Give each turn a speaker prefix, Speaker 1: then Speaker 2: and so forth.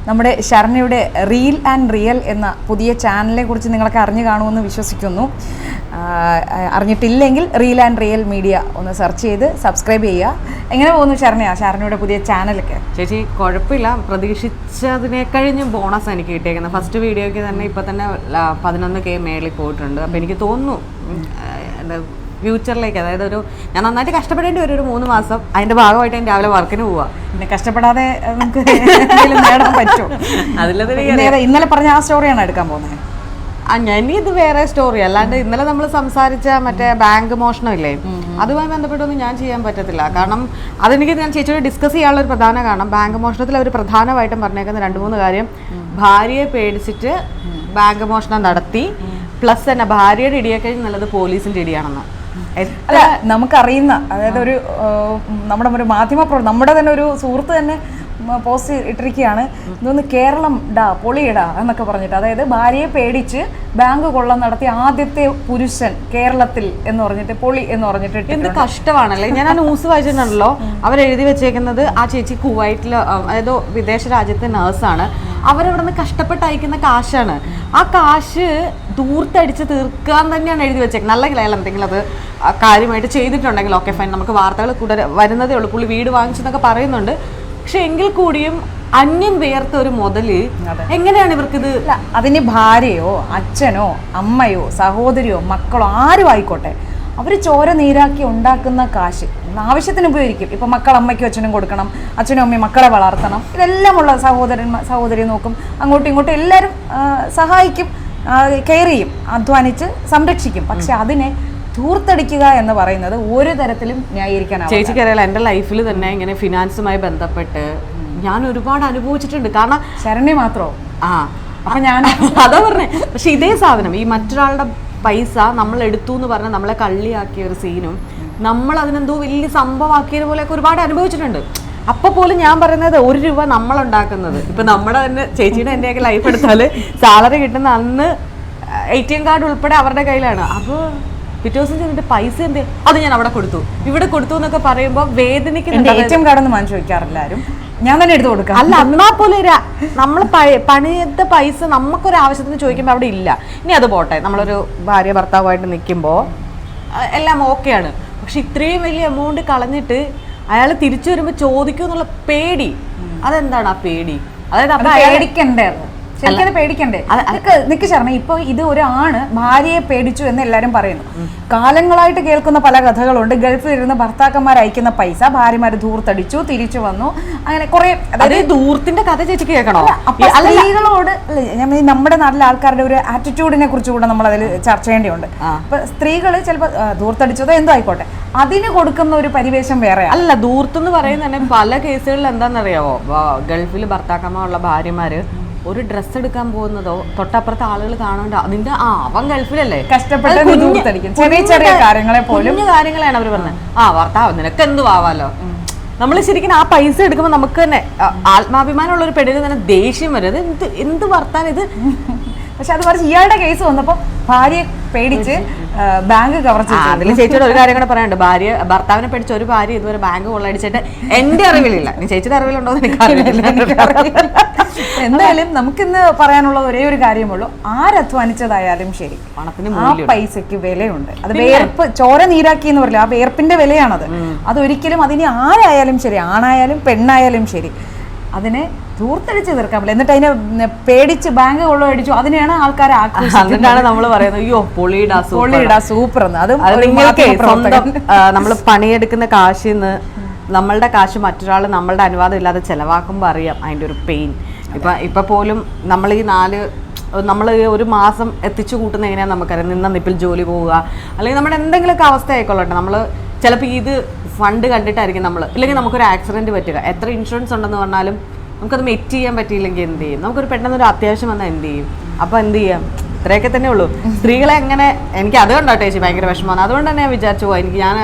Speaker 1: നമ്മുടെ ശരണ്യയുടെ reel and real എന്ന പുതിയ ചാനലിനെ കുറിച്ച് നിങ്ങളൊക്കെ അറിഞ്ഞു കാണുമെന്ന് വിശ്വസിക്കുന്നു. അറിഞ്ഞിട്ടില്ലെങ്കിൽ റീൽ ആൻഡ് റിയൽ മീഡിയ ഒന്ന് സെർച്ച് ചെയ്ത് സബ്സ്ക്രൈബ് ചെയ്യുക. എങ്ങനെ പോകുന്നു ശരണ്യയുടെ പുതിയ ചാനലൊക്കെ?
Speaker 2: ചേച്ചി കുഴപ്പമില്ല, പ്രതീക്ഷിച്ചതിനെ കഴിഞ്ഞും ബോണസ് എനിക്ക് കിട്ടിയേക്കുന്നത്. ഫസ്റ്റ് വീഡിയോയ്ക്ക് തന്നെ ഇപ്പം തന്നെ 11K മേളിൽ പോയിട്ടുണ്ട്. അപ്പോൾ എനിക്ക് തോന്നുന്നു ഫ്യൂച്ചറിലേക്ക്, അതായത് ഞാൻ നന്നായിട്ട് കഷ്ടപ്പെടേണ്ടി വരും ഒരു 3 മാസം. അതിന്റെ ഭാഗമായിട്ട് ഞാൻ രാവിലെ വർക്കിന് പോവാ.
Speaker 1: പിന്നെ കഷ്ടപ്പെടാതെ നമുക്ക് നേടാൻ പറ്റും. ഇന്നലെ പറഞ്ഞ ആ സ്റ്റോറിയാണ് എടുക്കാൻ പോകുന്നത്.
Speaker 2: ഇത് വേറെ സ്റ്റോറി, അല്ലാണ്ട് ഇന്നലെ നമ്മൾ സംസാരിച്ച മറ്റേ ബാങ്ക് മോഷണം ഇല്ലേ, അതുമായി ബന്ധപ്പെട്ടൊന്നും ഞാൻ ചെയ്യാൻ പറ്റത്തില്ല. കാരണം അതെനിക്ക് ഞാൻ ചേച്ചിയോട് ഡിസ്കസ് ചെയ്യാനുള്ള ഒരു പ്രധാന കാരണം, ബാങ്ക് മോഷണത്തിൽ അവർ പ്രധാനമായിട്ടും പറഞ്ഞേക്കുന്ന 2-3 കാര്യം. ഭാര്യയെ പേടിച്ചിട്ട് ബാങ്ക് മോഷണം നടത്തി, പ്ലസ് തന്നെ ഭാര്യയുടെ ഇടിയൊക്കെ നല്ലത് പോലീസിന്റെ ഇടിയാണെന്ന്.
Speaker 1: അല്ല, നമുക്കറിയുന്ന, അതായത് നമ്മുടെ ഒരു നമ്മുടെ തന്നെ ഒരു സുഹൃത്ത് തന്നെ പോസ്റ്റ് ഇട്ടിരിക്കുകയാണ്, ഇതൊന്ന് കേരളം പൊളിയിടാ എന്നൊക്കെ പറഞ്ഞിട്ട്. അതായത് ഭാര്യയെ പേടിച്ച് ബാങ്ക് കൊള്ളം നടത്തിയ ആദ്യത്തെ പുരുഷൻ കേരളത്തിൽ എന്ന് പറഞ്ഞിട്ട്, പൊളി എന്ന് പറഞ്ഞിട്ട്.
Speaker 2: എന്ത് കഷ്ടമാണല്ലേ. ഞാൻ ആ ന്യൂസ് വായിച്ചിട്ടുണ്ടല്ലോ, അവരെഴുതി വെച്ചേക്കുന്നത് ആ ചേച്ചി കുവൈറ്റിൽ, അതായത് വിദേശ രാജ്യത്തെ നേഴ്സാണ്, അവരവിടെ നിന്ന് കഷ്ടപ്പെട്ട് അയക്കുന്ന കാശാണ്. ആ കാശ് ദൂർത്തടിച്ച് തീർക്കാൻ തന്നെയാണ് എഴുതി വെച്ചേക്കുന്നത്. നല്ല കിളയാൽ എന്തെങ്കിലും അത് കാര്യമായിട്ട് ചെയ്തിട്ടുണ്ടെങ്കിൽ ഓക്കെ ഫൈൻ, നമുക്ക് വാർത്തകൾ കൂടെ വരുന്നതേ ഉള്ളൂ. പുള്ളി വീട് വാങ്ങിച്ചെന്നൊക്കെ പറയുന്നുണ്ട്. പക്ഷെ എങ്കിൽ കൂടിയും അന്യം വേർത്ത ഒരു മുതല് എങ്ങനെയാണ് ഇവർക്കിത്?
Speaker 1: അതിന് ഭാര്യയോ അച്ഛനോ അമ്മയോ സഹോദരിയോ മക്കളോ ആരും ആയിക്കോട്ടെ, അവർ ചോര നീരാക്കി ഉണ്ടാക്കുന്ന കാശ് ആവശ്യത്തിന് ഉപയോഗിക്കും. ഇപ്പം മക്കൾ അമ്മയ്ക്കും അച്ഛനും കൊടുക്കണം, അച്ഛനും അമ്മയും മക്കളെ വളർത്തണം, ഇതെല്ലാമുള്ള സഹോദരി നോക്കും, അങ്ങോട്ടും ഇങ്ങോട്ടും എല്ലാവരും സഹായിക്കും, കെയർ ചെയ്യും, അധ്വാനിച്ച് സംരക്ഷിക്കും. പക്ഷെ അതിനെ ധൂർത്തടിക്കുക എന്ന് പറയുന്നത് ഒരു തരത്തിലും ന്യായീകരിക്കാനാവും.
Speaker 2: ചേച്ചിക്കറിയാലോ, എൻ്റെ ലൈഫിൽ തന്നെ ഇങ്ങനെ ഫിനാൻസുമായി ബന്ധപ്പെട്ട് ഞാൻ ഒരുപാട് അനുഭവിച്ചിട്ടുണ്ട്. കാരണം
Speaker 1: ശരണ്യ മാത്രമോ?
Speaker 2: അപ്പൊ ഞാൻ അതാ പറഞ്ഞേ. പക്ഷെ ഇതേ സാധനം, ഈ മറ്റൊരാളുടെ പൈസ നമ്മൾ എടുത്തു എന്ന് പറഞ്ഞാൽ നമ്മളെ കള്ളിയാക്കിയ ഒരു സീനും നമ്മൾ അതിനെന്തോ വലിയ സംഭവമാക്കിയത് പോലെയൊക്കെ ഒരുപാട് അനുഭവിച്ചിട്ടുണ്ട്. അപ്പൊ പോലും ഞാൻ പറയുന്നത് 1 രൂപ നമ്മളുണ്ടാക്കുന്നത്, ഇപ്പൊ നമ്മുടെ തന്നെ ചേച്ചിയുടെ എൻ്റെയൊക്കെ ലൈഫ് എടുത്താൽ സാലറി കിട്ടുന്ന അന്ന് ATM കാർഡ് ഉൾപ്പെടെ അവരുടെ കയ്യിലാണ്. അപ്പോൾ പിറ്റേ ദിവസം ചെന്നിട്ട് പൈസ എന്ത്, അത് ഞാൻ അവിടെ കൊടുത്തു ഇവിടെ കൊടുത്തു എന്നൊക്കെ പറയുമ്പോൾ വേദനിക്കുന്നുണ്ട്.
Speaker 1: ATM കാർഡൊന്നും വാങ്ങിച്ചു വെക്കാറില്ല ആരും, ഞാൻ തന്നെ എടുത്തു കൊടുക്കാം.
Speaker 2: അല്ല, എന്നാ പോലെ നമ്മൾ പണിയത്തെ പൈസ നമുക്കൊരു ആവശ്യത്തിന് ചോദിക്കുമ്പോൾ അവിടെ ഇല്ല. ഇനി അത് പോട്ടെ, നമ്മളൊരു ഭാര്യ ഭർത്താവായിട്ട് നിൽക്കുമ്പോൾ എല്ലാം ഓക്കെയാണ്. പക്ഷെ ഇത്രയും വലിയ എമൗണ്ട് കളഞ്ഞിട്ട് അയാൾ തിരിച്ചു വരുമ്പോൾ ചോദിക്കും എന്നുള്ള പേടി, അതെന്താണ് ആ പേടി?
Speaker 1: അതായത് പേടിക്കണ്ടേ? ശരിക്കും പേടിക്കണ്ടേ? നിക്ക് ശർമ്മ, ഇപ്പൊ ഇത് ഒരാണ് ഭാര്യയെ പേടിച്ചു എന്ന് എല്ലാരും പറയുന്നു. കാലങ്ങളായിട്ട് കേൾക്കുന്ന പല കഥകളുണ്ട്. ഗൾഫിൽ ഇരുന്ന് ഭർത്താക്കന്മാർ അയക്കുന്ന പൈസ ഭാര്യമാര് ധൂർത്തടിച്ചു, തിരിച്ചു വന്നു, അങ്ങനെ കുറെ.
Speaker 2: അതായത് ധൂർത്തിന്റെ കഥ ചേച്ചിക്ക് കേൾക്കണോ?
Speaker 1: സ്ത്രീകളോട് നമ്മുടെ നാട്ടിലെ ആൾക്കാരുടെ ഒരു ആറ്റിറ്റ്യൂഡിനെ കുറിച്ച് കൂടെ നമ്മൾ അതിൽ ചർച്ച ചെയ്യേണ്ടതുണ്ട്. ഇപ്പൊ സ്ത്രീകള് ചിലപ്പോ ധൂർത്തടിച്ചതോ എന്തോ ആയിക്കോട്ടെ, അതിന് കൊടുക്കുന്ന ഒരു പരിവേഷം വേറെ
Speaker 2: അല്ല. ധൂർത്തെന്ന് പറയുന്നത് തന്നെ പല കേസുകളിൽ എന്താണെന്നറിയാവോ, ഗൾഫിൽ ഭർത്താക്കന്മാരുള്ള ഭാര്യമാര് ഒരു ഡ്രസ്സ് എടുക്കാൻ പോകുന്നതോ തൊട്ടപ്പുറത്തെ ആളുകൾ കാണാണ്ട് അതിന്റെ അവൻ ഗൾഫിലല്ലേ
Speaker 1: കഷ്ടപ്പെട്ട് ചെറിയ ചെറിയ കാര്യങ്ങളെ പോലും
Speaker 2: കുഞ്ഞു കാര്യങ്ങളാണ് അവർ പറഞ്ഞത്. ഭർത്താവ് നിനക്ക് എന്തു ആവാലോ. നമ്മൾ ശരിക്കും ആ പൈസ എടുക്കുമ്പോൾ നമുക്ക് തന്നെ ആത്മാഭിമാനമുള്ള ഒരു പെണ്ണിന് തന്നെ ദേഷ്യം വരും. എന്ത് ഭർത്താവ് ഇത്.
Speaker 1: പക്ഷെ അത് പറഞ്ഞ് ഇയാളുടെ കേസ് വന്നപ്പോ ഭാര്യയെ പേടിച്ച് ബാങ്ക് കവർ ചെയ്തു.
Speaker 2: അതിൽ ചേച്ചിയുടെ ഒരു കാര്യം കൂടെ പറയാനുണ്ട്. ഭർത്താവിനെ പേടിച്ച ഒരു ഭാര്യ ഇതുവരെ ബാങ്ക് കൊള്ളയടിച്ചിട്ട് എന്റെ അറിവിലില്ല. നീ ചേച്ചിയുടെ അറിവിലുണ്ടോ എന്ന് എനിക്കറിയില്ല.
Speaker 1: എന്തായാലും നമുക്കിന്ന് പറയാനുള്ള ഒരേ ഒരു കാര്യമുള്ളൂ, ആരധ്വാനിച്ചതായാലും ശരി ആ പൈസക്ക് വിലയുണ്ട്. അത് വേർപ്പ് ചോര നീരാക്കി എന്ന് പറയില്ല, ആ വേർപ്പിന്റെ വിലയാണത്. അതൊരിക്കലും അതിന് ആരായാലും ശരി, ആണായാലും പെണ്ണായാലും ശരി, അതിനെ ധൂർത്തടിച്ച് തീർക്കാൻ പറ്റില്ല. എന്നിട്ട് അതിനെ പേടിച്ച് ബാങ്ക് കൊള്ളയടിച്ചു, അതിനെയാണ് ആൾക്കാരെ
Speaker 2: ആക്രമിച്ചിട്ടാണ് നമ്മൾ പറയുന്നത് അയ്യോ പൊളിയിടാ
Speaker 1: സൂപ്പർ എന്ന്. അത്
Speaker 2: നിങ്ങൾക്ക് നമ്മൾ പണിയെടുക്കുന്ന കാശിൽ നിന്ന് നമ്മളുടെ കാശ് മറ്റൊരാൾ നമ്മളുടെ അനുവാദം ഇല്ലാതെ ചെലവാക്കുമ്പോൾ അറിയാം അതിൻ്റെ ഒരു പെയിൻ. ഇപ്പം പോലും നമ്മൾ നമ്മൾ ഒരു മാസം എത്തിച്ചു കൂട്ടുന്ന എങ്ങനെയാണെന്ന് നമുക്കറിയാം. നിന്ന നിപ്പിൽ ജോലി പോവുക, അല്ലെങ്കിൽ നമ്മുടെ എന്തെങ്കിലുമൊക്കെ അവസ്ഥ ആയിക്കൊള്ളട്ടെ, നമ്മൾ ചിലപ്പോൾ ഇത് ഫണ്ട് കണ്ടിട്ടായിരിക്കും നമ്മൾ, ഇല്ലെങ്കിൽ നമുക്കൊരു ആക്സിഡൻറ്റ് പറ്റുക. എത്ര ഇൻഷുറൻസ് ഉണ്ടെന്ന് പറഞ്ഞാലും നമുക്കത് മെറ്റ് ചെയ്യാൻ പറ്റിയില്ലെങ്കിൽ എന്ത് ചെയ്യും? നമുക്കൊരു പെട്ടെന്നൊരു അത്യാവശ്യം വന്നാൽ എന്ത് ചെയ്യും? അപ്പോൾ എന്ത് ചെയ്യാം? ഇത്രയൊക്കെ തന്നെ ഉള്ളൂ. സ്ത്രീകളെ അങ്ങനെ എനിക്ക് അതുകൊണ്ടാട്ടോ ചേച്ചി ഭയങ്കര വിഷമമാണ്. അതുകൊണ്ട് തന്നെ ഞാൻ വിചാരിച്ചു പോവാ, ഞാൻ